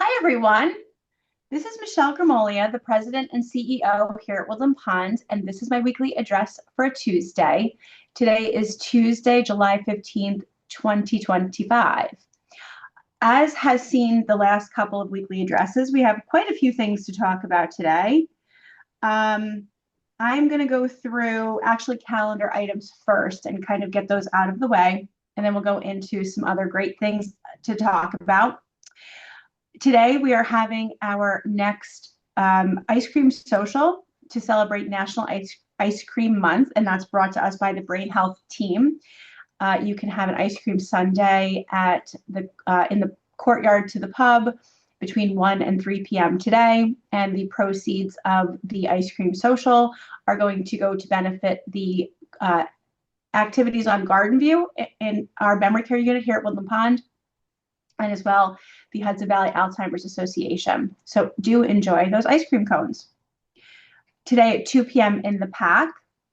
Hi, everyone. This is Michelle Gramoglia, the President and CEO here at Woodland Pond, and this is my weekly address for a Tuesday. Today is Tuesday, July 15th, 2025. As has seen the last couple of weekly addresses, we have quite a few things to talk about today. I'm going to go through actually calendar items first and kind of get those out of the way, and then we'll go into some other great things to talk about. Today, we are having our next ice cream social to celebrate National Ice Cream Month, and that's brought to us by the Brain Health team. You can have an ice cream sundae at in the courtyard to the pub between 1 and 3 p.m. today, and the proceeds of the ice cream social are going to go to benefit the activities on Garden View in our memory care unit here at Woodland Pond, and as well the Hudson Valley Alzheimer's Association. So do enjoy those ice cream cones. Today at 2 p.m. in the PAC,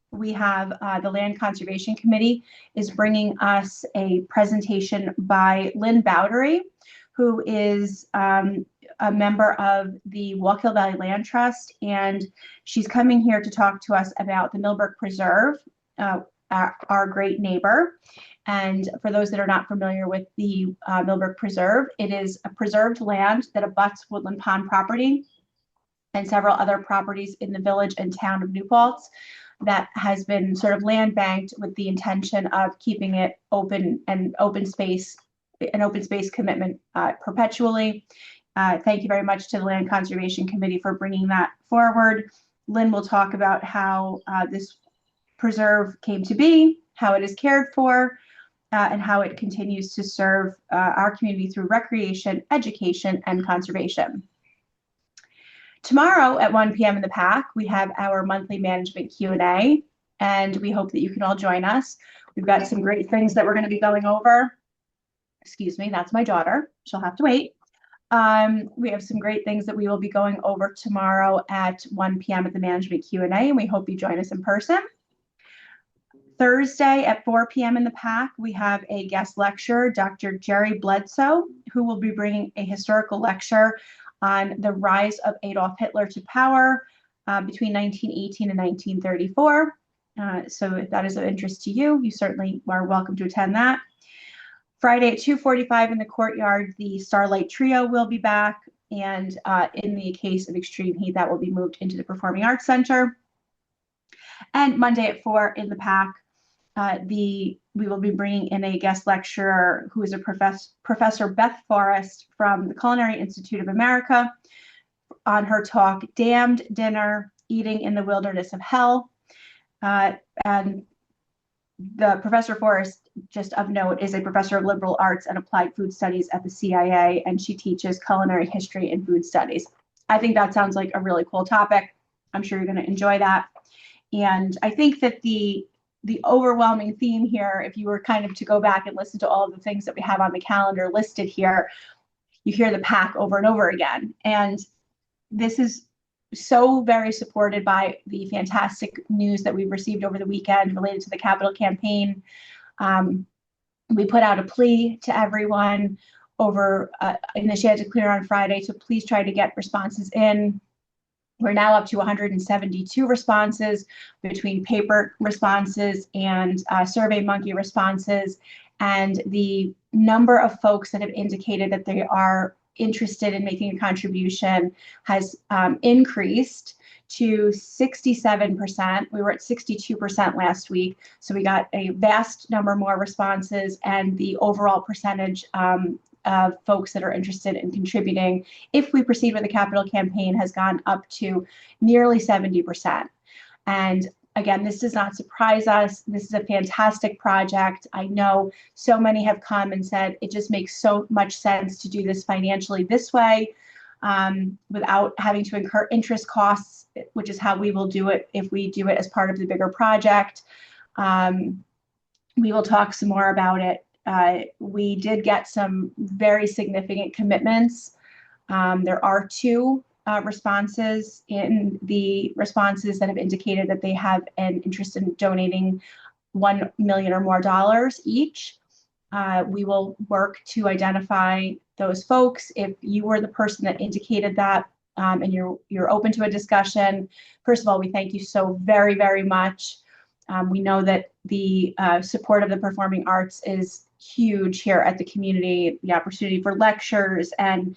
we have the Land Conservation Committee is bringing us a presentation by Lynn Bowdery, who is a member of the Wallkill Valley Land Trust, and she's coming here to talk to us about the Millbrook Preserve, our great neighbor. And for those that are not familiar with the Millbrook Preserve, it is a preserved land that abuts Woodland Pond property and several other properties in the village and town of New Paltz that has been sort of land banked with the intention of keeping it open and open space commitment perpetually. Thank you very much to the Land Conservation Committee for bringing that forward. Lynn will talk about how this preserve came to be, how it is cared for, and how it continues to serve our community through recreation, education, and conservation. Tomorrow at 1 p.m. in the PAC, we have our monthly management Q&A, and we hope that you can all join us. We've got some great things that we're going to be going over. Excuse me, that's my daughter. She'll have to wait. We have some great things that we will be going over tomorrow at 1 p.m. at the management Q&A, and we hope you join us in person. Thursday at 4 p.m. in the PAC, we have a guest lecturer, Dr. Jerry Bledsoe, who will be bringing a historical lecture on the rise of Adolf Hitler to power between 1918 and 1934. So if that is of interest to you, you certainly are welcome to attend that. Friday at 2:45 in the courtyard, the Starlight Trio will be back, and in the case of extreme heat, that will be moved into the Performing Arts Center. And Monday at 4 in the PAC, we will be bringing in a guest lecturer who is a Professor Beth Forrest from the Culinary Institute of America on her talk, Damned Dinner, Eating in the Wilderness of Hell. And the Professor Forrest, just of note, is a professor of liberal arts and applied food studies at the CIA, and she teaches culinary history and food studies. I think that sounds like a really cool topic. I'm sure you're going to enjoy that. And I think that the overwhelming theme here, if you were kind of to go back and listen to all of the things that we have on the calendar listed here, you hear the PAC over and over again. And this is so very supported by the fantastic news that we've received over the weekend related to the capital campaign. We put out a plea to everyone over in the Chanticleer on Friday to please try to get responses in. We're now up to 172 responses between paper responses and SurveyMonkey responses. And the number of folks that have indicated that they are interested in making a contribution has increased to 67%. We were at 62% last week. So we got a vast number more responses, and the overall percentage of folks that are interested in contributing, if we proceed with the capital campaign, has gone up to nearly 70%. And again, this does not surprise us. This is a fantastic project. I know so many have come and said it just makes so much sense to do this financially this way, without having to incur interest costs, which is how we will do it if we do it as part of the bigger project. We will talk some more about it. We did get some very significant commitments. There are two responses in the responses that have indicated that they have an interest in donating $1 million or more each. We will work to identify those folks. If you were the person that indicated that, and you're open to a discussion, first of all, we thank you so very, very much. We know that the support of the performing arts is huge here at the community, the opportunity for lectures and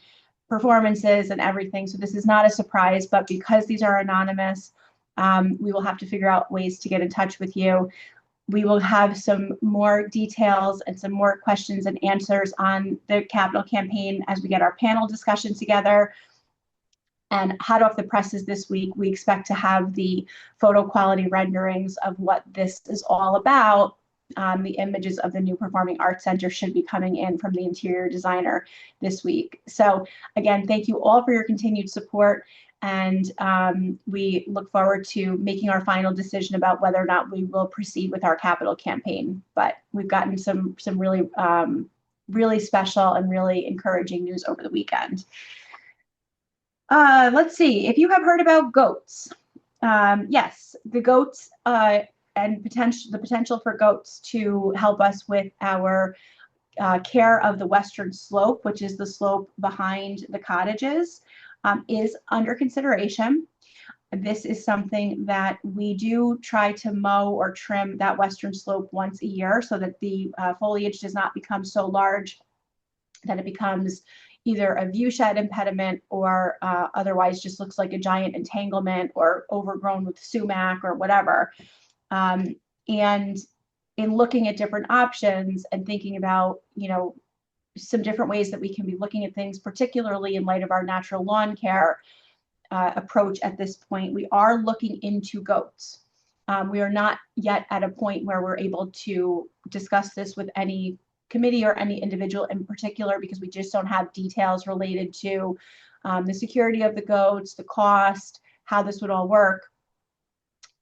performances and everything. So this is not a surprise, but because these are anonymous, we will have to figure out ways to get in touch with you. We will have some more details and some more questions and answers on the capital campaign as we get our panel discussion together. And hot off the presses this week, we expect to have the photo quality renderings of what this is all about. The images of the new Performing Arts Center should be coming in from the interior designer this week. So again, thank you all for your continued support. And we look forward to making our final decision about whether or not we will proceed with our capital campaign. But we've gotten some really, really special and really encouraging news over the weekend. Let's see, if you have heard about goats. Yes, the goats and the potential for goats to help us with our care of the western slope, which is the slope behind the cottages, is under consideration. This is something that we do try to mow or trim that western slope once a year so that the foliage does not become so large that it becomes either a view shed impediment or otherwise just looks like a giant entanglement or overgrown with sumac or whatever. And in looking at different options and thinking about, some different ways that we can be looking at things, particularly in light of our natural lawn care approach at this point, we are looking into goats. We are not yet at a point where we're able to discuss this with any committee or any individual in particular, because we just don't have details related to the security of the goats, the cost, how this would all work.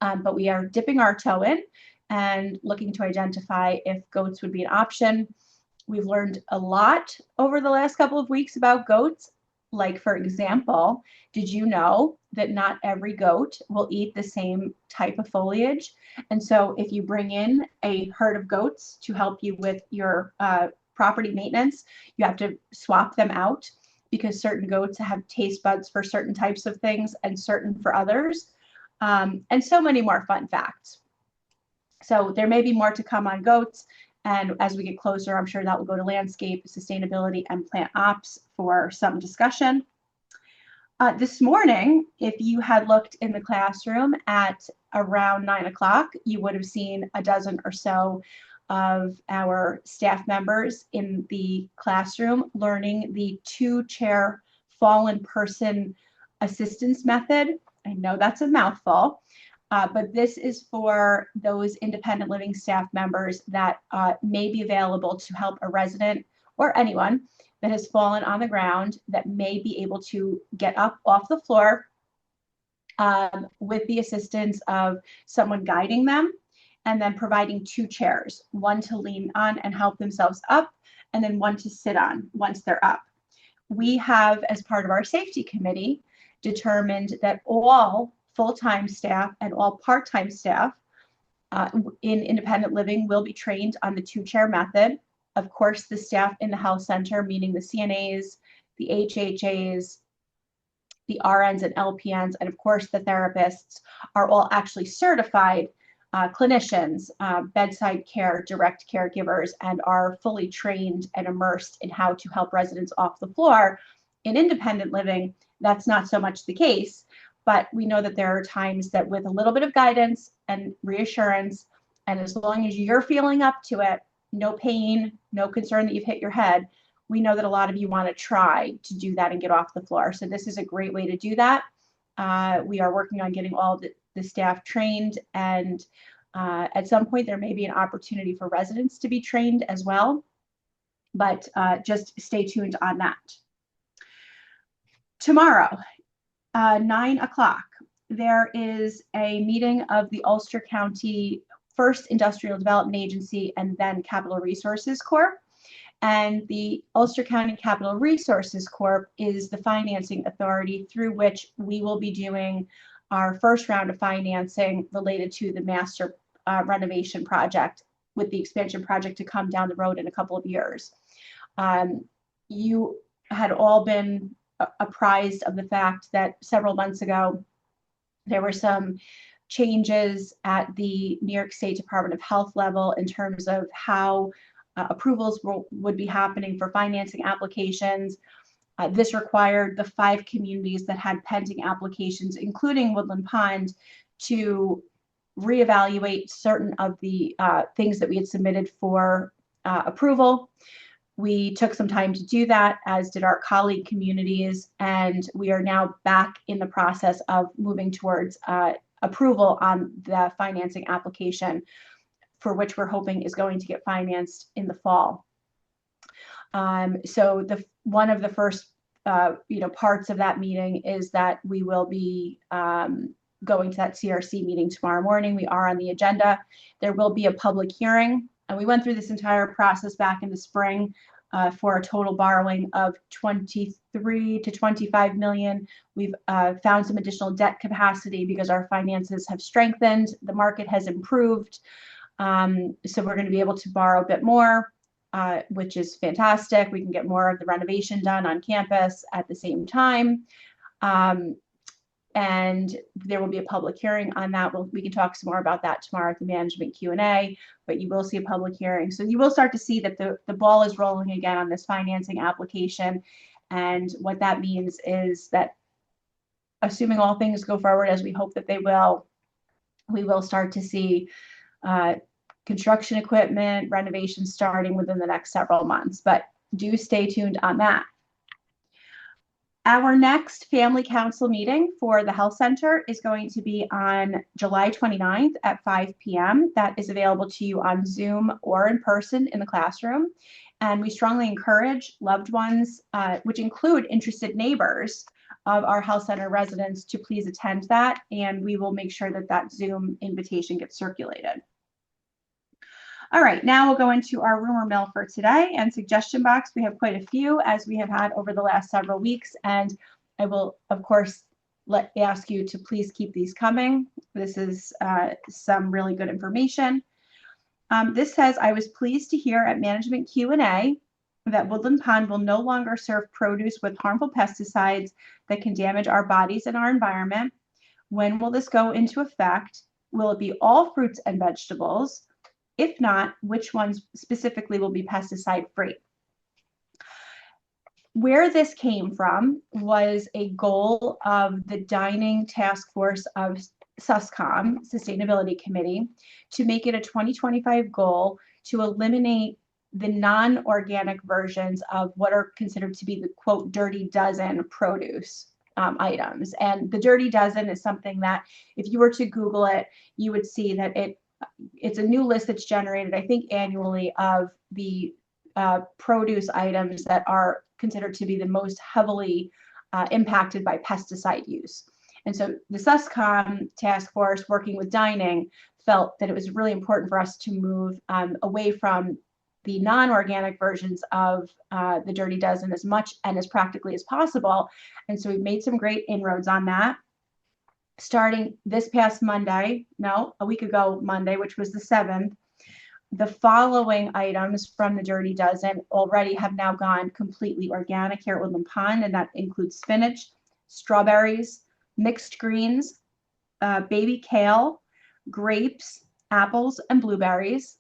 But we are dipping our toe in and looking to identify if goats would be an option. We've learned a lot over the last couple of weeks about goats. Like, for example, did you know that not every goat will eat the same type of foliage? And so if you bring in a herd of goats to help you with your property maintenance, you have to swap them out because certain goats have taste buds for certain types of things and certain for others. And so many more fun facts. So there may be more to come on goats. And as we get closer, I'm sure that will go to landscape, sustainability, and plant ops for some discussion. This morning, if you had looked in the classroom at around 9 o'clock, you would have seen a dozen or so of our staff members in the classroom learning the 2-chair fallen person assistance method. I know that's a mouthful. But this is for those independent living staff members that may be available to help a resident or anyone that has fallen on the ground that may be able to get up off the floor with the assistance of someone guiding them and then providing 2 chairs, one to lean on and help themselves up, and then one to sit on once they're up. We have, as part of our safety committee, determined that all full-time staff and all part-time staff in independent living will be trained on the 2-chair method. Of course, the staff in the health center, meaning the CNAs, the HHAs, the RNs and LPNs, and of course the therapists are all actually certified clinicians, bedside care, direct caregivers, and are fully trained and immersed in how to help residents off the floor. In independent living, that's not so much the case. But we know that there are times that with a little bit of guidance and reassurance, and as long as you're feeling up to it, no pain, no concern that you've hit your head, we know that a lot of you want to try to do that and get off the floor. So this is a great way to do that. We are working on getting all the staff trained, and at some point there may be an opportunity for residents to be trained as well. But just stay tuned on that. Tomorrow, 9 o'clock, there is a meeting of the Ulster County First Industrial Development Agency and then Capital Resources Corp. And the Ulster County Capital Resources Corp is the financing authority through which we will be doing our first round of financing related to the master renovation project, with the expansion project to come down the road in a couple of years. You had all been apprised of the fact that several months ago there were some changes at the New York State Department of Health level in terms of how approvals would be happening for financing applications. This required the 5 communities that had pending applications, including Woodland Pond, to reevaluate certain of the things that we had submitted for approval. We took some time to do that, as did our colleague communities, and we are now back in the process of moving towards approval on the financing application, for which we're hoping is going to get financed in the fall. So one of the first parts of that meeting is that we will be going to that CRC meeting tomorrow morning. We are on the agenda. There will be a public hearing, and we went through this entire process back in the spring for a total borrowing of 23 to 25 million. We've found some additional debt capacity because our finances have strengthened. The market has improved. So we're going to be able to borrow a bit more, which is fantastic. We can get more of the renovation done on campus at the same time. And there will be a public hearing on that. We can talk some more about that tomorrow at the management Q&A, but you will see a public hearing. So you will start to see that the ball is rolling again on this financing application. And what that means is that, assuming all things go forward as we hope that they will, we will start to see construction equipment, renovations starting within the next several months, but do stay tuned on that. Our next family council meeting for the health center is going to be on July 29th at 5 p.m. That is available to you on Zoom or in person in the classroom. And we strongly encourage loved ones, which include interested neighbors of our health center residents, to please attend that. And we will make sure that that Zoom invitation gets circulated. All right, now we'll go into our rumor mill for today and suggestion box. We have quite a few, as we have had over the last several weeks, and I will, of course, ask you to please keep these coming. This is some really good information. This says, I was pleased to hear at management Q&A that Woodland Pond will no longer serve produce with harmful pesticides that can damage our bodies and our environment. When will this go into effect? Will it be all fruits and vegetables? If not, which ones specifically will be pesticide free? Where this came from was a goal of the dining task force of SUSCOM, Sustainability Committee, to make it a 2025 goal to eliminate the non-organic versions of what are considered to be the, quote, dirty dozen produce items. And the dirty dozen is something that if you were to Google it, you would see that it's a new list that's generated, I think, annually of the produce items that are considered to be the most heavily impacted by pesticide use. And so the SUSCOM task force, working with dining, felt that it was really important for us to move away from the non-organic versions of the dirty dozen as much and as practically as possible. And so we've made some great inroads on that. Starting this past Monday, no, a week ago Monday, which was the 7th, the following items from the Dirty Dozen already have now gone completely organic here at Woodland Pond, and that includes spinach, strawberries, mixed greens, baby kale, grapes, apples, and blueberries.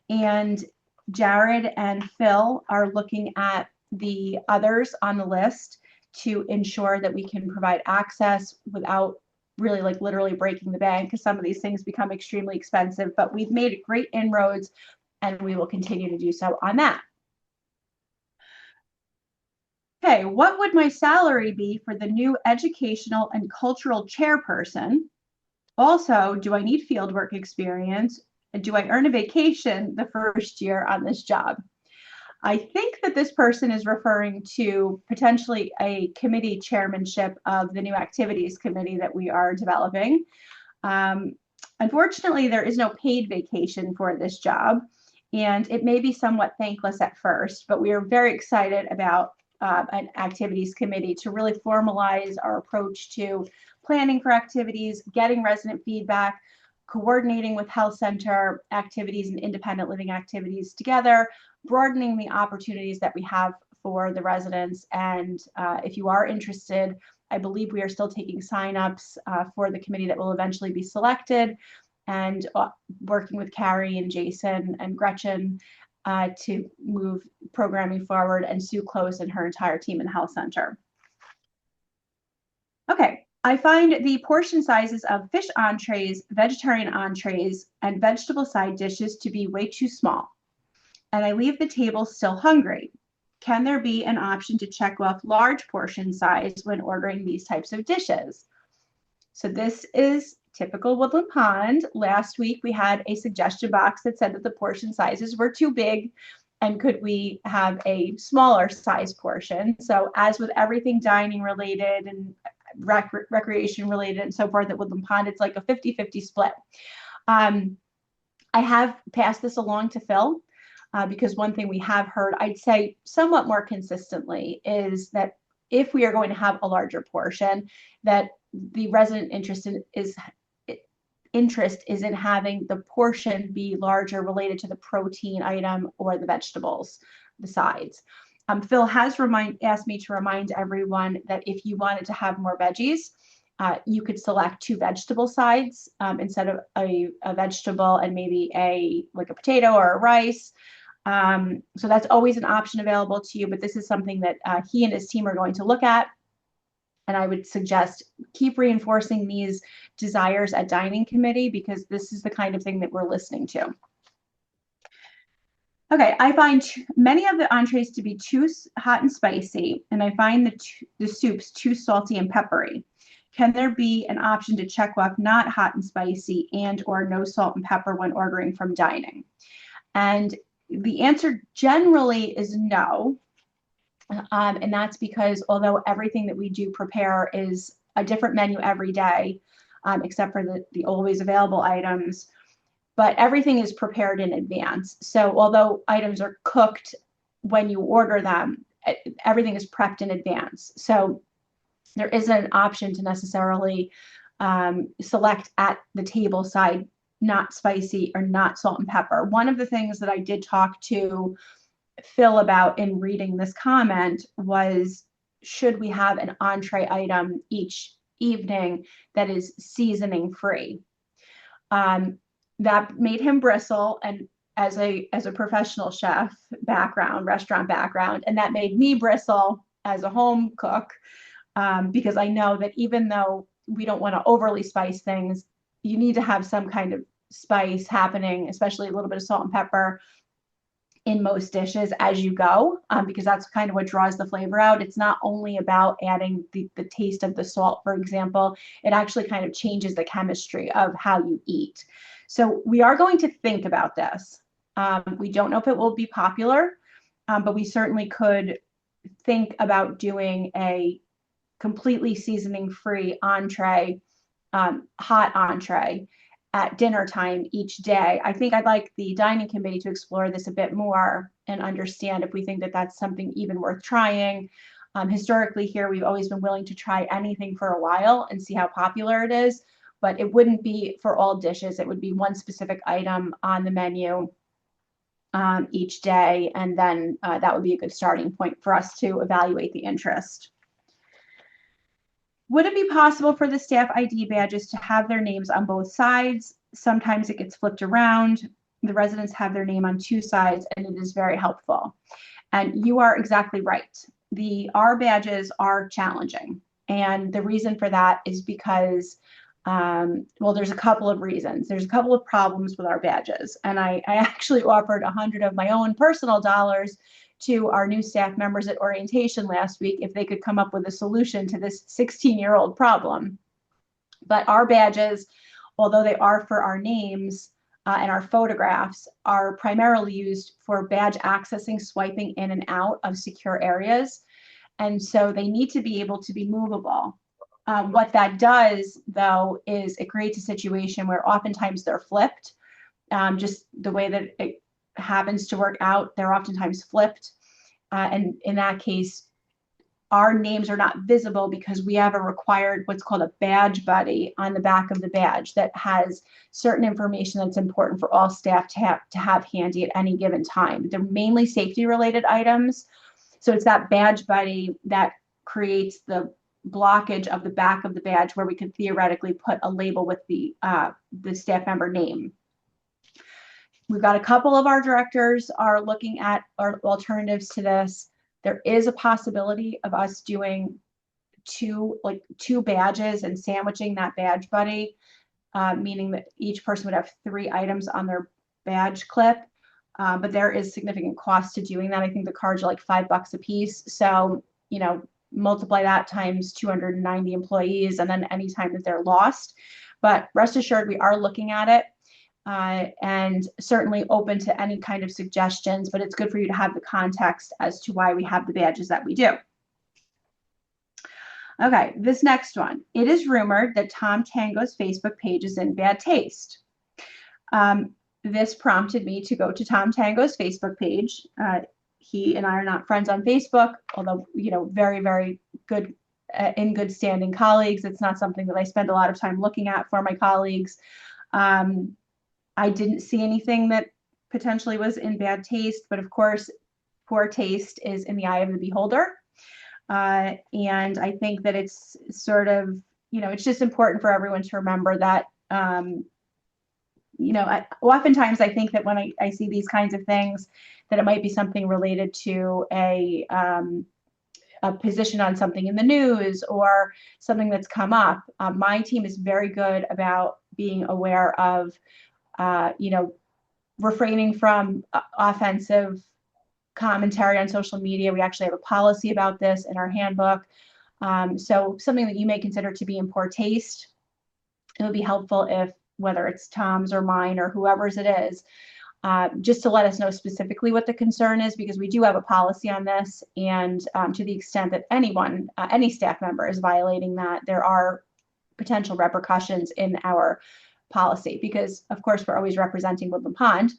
And Jared and Phil are looking at the others on the list to ensure that we can provide access without really literally breaking the bank, because some of these things become extremely expensive, but we've made great inroads and we will continue to do so on that. Okay, what would my salary be for the new educational and cultural chairperson? Also, do I need fieldwork experience? And do I earn a vacation the first year on this job? I think that this person is referring to potentially a committee chairmanship of the new activities committee that we are developing. Unfortunately, there is no paid vacation for this job, and it may be somewhat thankless at first, but we are very excited about an activities committee to really formalize our approach to planning for activities, getting resident feedback, coordinating with health center activities and independent living activities together, broadening the opportunities that we have for the residents. And if you are interested, I believe we are still taking signups for the committee that will eventually be selected, and working with Carrie and Jason and Gretchen to move programming forward, and Sue Close and her entire team in the Health Center. Okay, I find the portion sizes of fish entrees, vegetarian entrees, and vegetable side dishes to be way too small, and I leave the table still hungry. Can there be an option to check off large portion size when ordering these types of dishes? So this is typical Woodland Pond. Last week we had a suggestion box that said that the portion sizes were too big, and could we have a smaller size portion? So as with everything dining related and recreation related and so forth at Woodland Pond, it's like a 50-50 split. I have passed this along to Phil because one thing we have heard, I'd say somewhat more consistently, is that if we are going to have a larger portion, that the resident interest is in having the portion be larger related to the protein item or the vegetables, the sides. Phil has asked me to remind everyone that if you wanted to have more veggies, you could select 2 vegetable sides instead of a vegetable and maybe a potato or a rice. So that's always an option available to you, but this is something that he and his team are going to look at. And I would suggest keep reinforcing these desires at dining committee, because this is the kind of thing that we're listening to. Okay, I find many of the entrees to be too hot and spicy, and I find the soups too salty and peppery. Can there be an option to check off not hot and spicy and or no salt and pepper when ordering from dining? And the answer generally is no. And that's because although everything that we do prepare is a different menu every day, except for the always available items, but everything is prepared in advance. So although items are cooked when you order them, everything is prepped in advance. So there isn't an option to necessarily select at the table side not spicy or not salt and pepper. One of the things that I did talk to Phil about in reading this comment was, should we have an entree item each evening that is seasoning free? That made him bristle, and as a professional chef background, restaurant background, and that made me bristle as a home cook, because I know that even though we don't want to overly spice things, you need to have some kind of spice happening, especially a little bit of salt and pepper in most dishes as you go, because that's kind of what draws the flavor out. It's not only about adding the taste of the salt, for example, it actually kind of changes the chemistry of how you eat. So we are going to think about this. We don't know if it will be popular, but we certainly could think about doing a completely seasoning-free entree, hot entree at dinner time each day. I think I'd like the dining committee to explore this a bit more and understand if we think that that's something even worth trying. Historically here, we've always been willing to try anything for a while and see how popular it is, but it wouldn't be for all dishes. It would be one specific item on the menu each day, and then that would be a good starting point for us to evaluate the interest. Would it be possible for the staff ID badges to have their names on both sides? Sometimes it gets flipped around. The residents have their name on 2 sides, and it is very helpful. And you are exactly right. Our badges are challenging. And the reason for that is because, well, there's a couple of reasons. There's a couple of problems with our badges. And I actually offered 100 of my own personal dollars to our new staff members at orientation last week if they could come up with a solution to this 16-year-old problem. But our badges, although they are for our names and our photographs, are primarily used for badge accessing, swiping in and out of secure areas. And so they need to be able to be movable. What that does, though, is it creates a situation where oftentimes they're flipped. Just the way that it happens to work out, they're oftentimes flipped. And in that case, our names are not visible because we have a required what's called a badge buddy on the back of the badge that has certain information that's important for all staff to have handy at any given time. They're mainly safety related items. So it's that badge buddy that creates the blockage of the back of the badge where we could theoretically put a label with the staff member name. We've got a couple of our directors are looking at our alternatives to this. There is a possibility of us doing two badges and sandwiching that badge buddy, meaning that each person would have 3 items on their badge clip. But there is significant cost to doing that. I think the cards are like $5 a piece. So, multiply that times 290 employees and then any time that they're lost. But rest assured, we are looking at it. And certainly open to any kind of suggestions, but it's good for you to have the context as to why we have the badges that we do. Okay, this next one. It is rumored that Tom Tango's Facebook page is in bad taste. This prompted me to go to Tom Tango's Facebook page. He and I are not friends on Facebook, although, very, very good, in good standing colleagues. It's not something that I spend a lot of time looking at for my colleagues. I didn't see anything that potentially was in bad taste, but of course, poor taste is in the eye of the beholder. And I think that it's sort of, it's just important for everyone to remember that, oftentimes I think that when I see these kinds of things, that it might be something related to a position on something in the news or something that's come up. My team is very good about being aware of refraining from offensive commentary on social media. We actually have a policy about this in our handbook. So something that you may consider to be in poor taste, it would be helpful if, whether it's Tom's or mine or whoever's it is, just to let us know specifically what the concern is, because we do have a policy on this. And to the extent that anyone, any staff member is violating that, there are potential repercussions in our policy, because of course we're always representing Woodland Pond.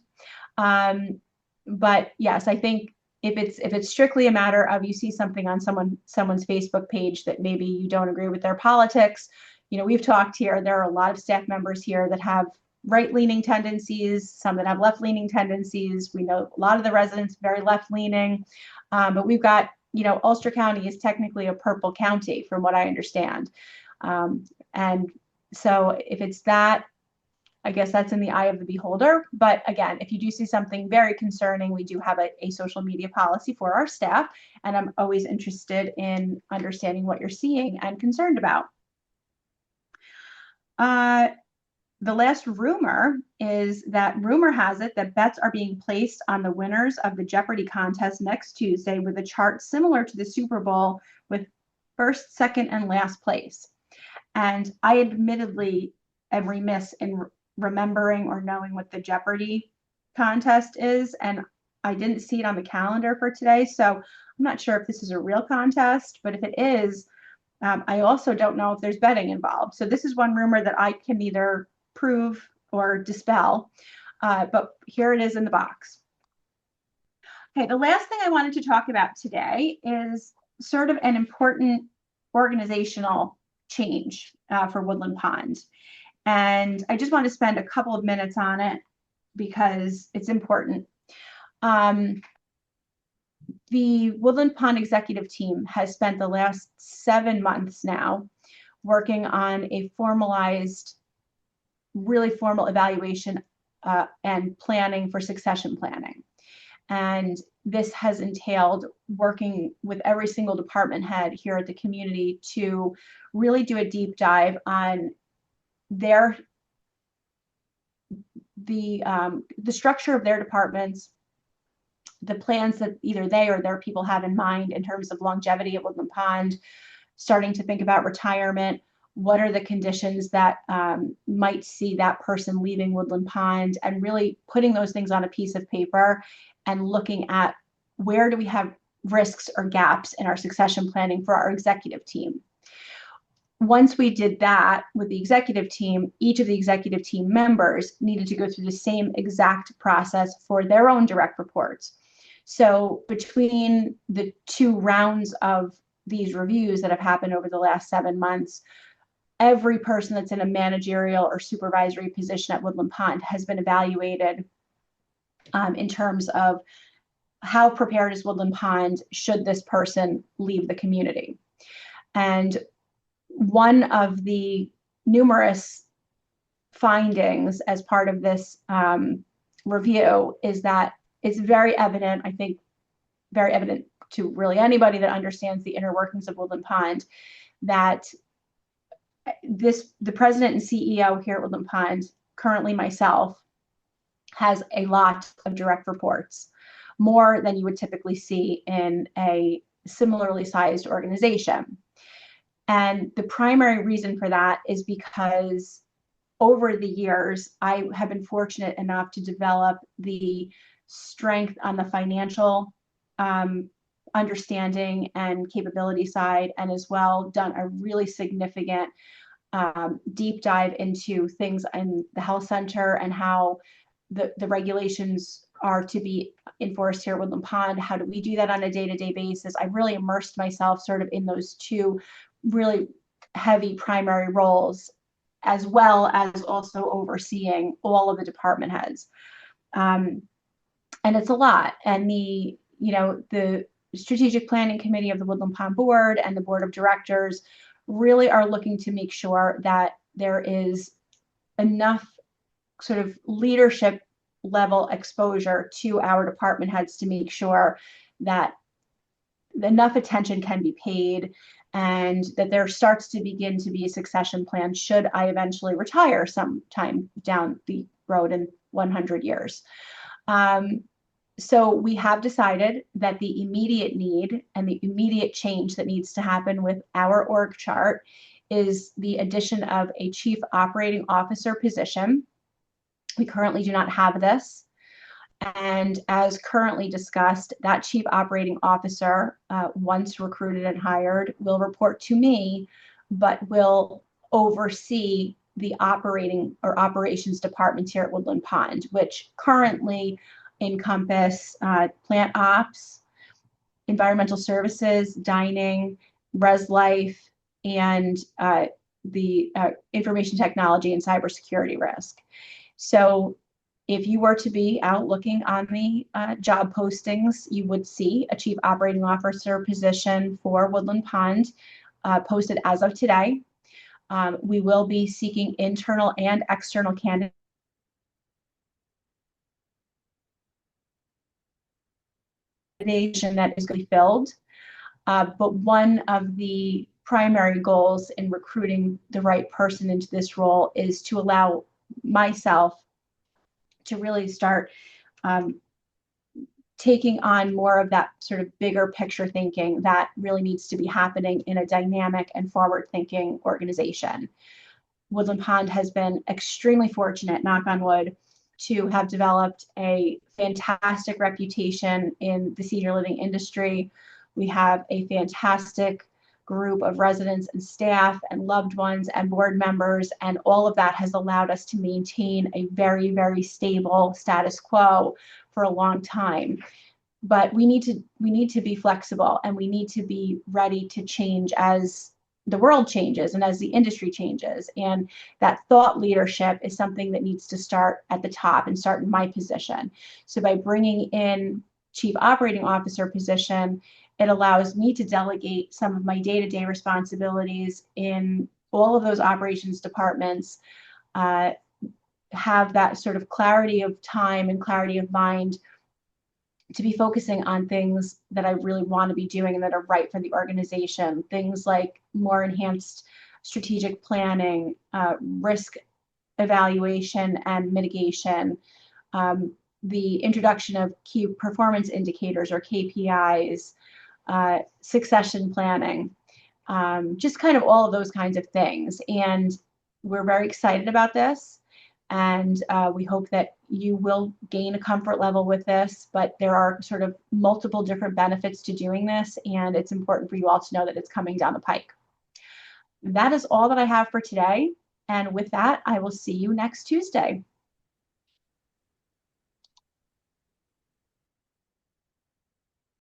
But yes, I think if it's strictly a matter of you see something on someone's Facebook page that maybe you don't agree with their politics, we've talked here, there are a lot of staff members here that have right-leaning tendencies, some that have left-leaning tendencies. We know a lot of the residents very left-leaning, but we've got, Ulster County is technically a purple county from what I understand. And so if it's that, I guess that's in the eye of the beholder. But again, if you do see something very concerning, we do have a social media policy for our staff, and I'm always interested in understanding what you're seeing and concerned about. The last rumor is that rumor has it that bets are being placed on the winners of the Jeopardy contest next Tuesday with a chart similar to the Super Bowl with first, second, and last place. And I admittedly am remiss in remembering or knowing what the Jeopardy contest is, and I didn't see it on the calendar for today, so I'm not sure if this is a real contest, but if it is, I also don't know if there's betting involved. So this is one rumor that I can neither prove or dispel, but here it is in the box. Okay, the last thing I wanted to talk about today is sort of an important organizational change for Woodland Pond. And I just want to spend a couple of minutes on it because it's important. The Woodland Pond executive team has spent the last 7 months now working on a formalized, really formal evaluation and planning for succession planning. And this has entailed working with every single department head here at the community to really do a deep dive on the structure of their departments, the plans that either they or their people have in mind in terms of longevity at Woodland Pond, starting to think about retirement. What are the conditions that might see that person leaving Woodland Pond, and really putting those things on a piece of paper and looking at where do we have risks or gaps in our succession planning for our executive team. Once we did that with the executive team, each of the executive team members needed to go through the same exact process for their own direct reports. So between the 2 rounds of these reviews that have happened over the last 7 months, every person that's in a managerial or supervisory position at Woodland Pond has been evaluated in terms of how prepared is Woodland Pond should this person leave the community? And one of the numerous findings as part of this review is that it's very evident, I think, very evident to really anybody that understands the inner workings of Woodland Pond, that the president and CEO here at Woodland Pond, currently myself, has a lot of direct reports, more than you would typically see in a similarly sized organization. And the primary reason for that is because over the years, I have been fortunate enough to develop the strength on the financial understanding and capability side, and as well done a really significant deep dive into things in the health center and how the regulations are to be enforced here at Woodland Pond. How do we do that on a day-to-day basis? I've really immersed myself sort of in those two really heavy primary roles, as well as also overseeing all of the department heads. And it's a lot. And the strategic planning committee of the Woodland Pond board and the board of directors really are looking to make sure that there is enough sort of leadership level exposure to our department heads to make sure that enough attention can be paid, and that there starts to begin to be a succession plan should I eventually retire sometime down the road in 100 years. So we have decided that the immediate need and the immediate change that needs to happen with our org chart is the addition of a chief operating officer position. We currently do not have this. And as currently discussed, that chief operating officer, once recruited and hired, will report to me, but will oversee the operating or operations departments here at Woodland Pond, which currently encompass plant ops, environmental services, dining, res life, and the information technology and cybersecurity risk. So if you were to be out looking on the job postings, you would see a chief operating officer position for Woodland Pond posted as of today. We will be seeking internal and external candidates that is going to be filled. But one of the primary goals in recruiting the right person into this role is to allow myself to really start taking on more of that sort of bigger picture thinking that really needs to be happening in a dynamic and forward-thinking organization. Woodland Pond has been extremely fortunate, knock on wood, to have developed a fantastic reputation in the senior living industry. We have a fantastic group of residents and staff and loved ones and board members, and all of that has allowed us to maintain a very, very stable status quo for a long time. But we need to be flexible, and we need to be ready to change as the world changes and as the industry changes. And that thought leadership is something that needs to start at the top and start in my position. So by bringing in chief operating officer position, it allows me to delegate some of my day-to-day responsibilities in all of those operations departments, have that sort of clarity of time and clarity of mind to be focusing on things that I really want to be doing and that are right for the organization. Things like more enhanced strategic planning, risk evaluation and mitigation, the introduction of key performance indicators or KPIs, succession planning, just kind of all of those kinds of things. And we're very excited about this. And we hope that you will gain a comfort level with this, but there are sort of multiple different benefits to doing this, and it's important for you all to know that it's coming down the pike. That is all that I have for today. And with that, I will see you next Tuesday.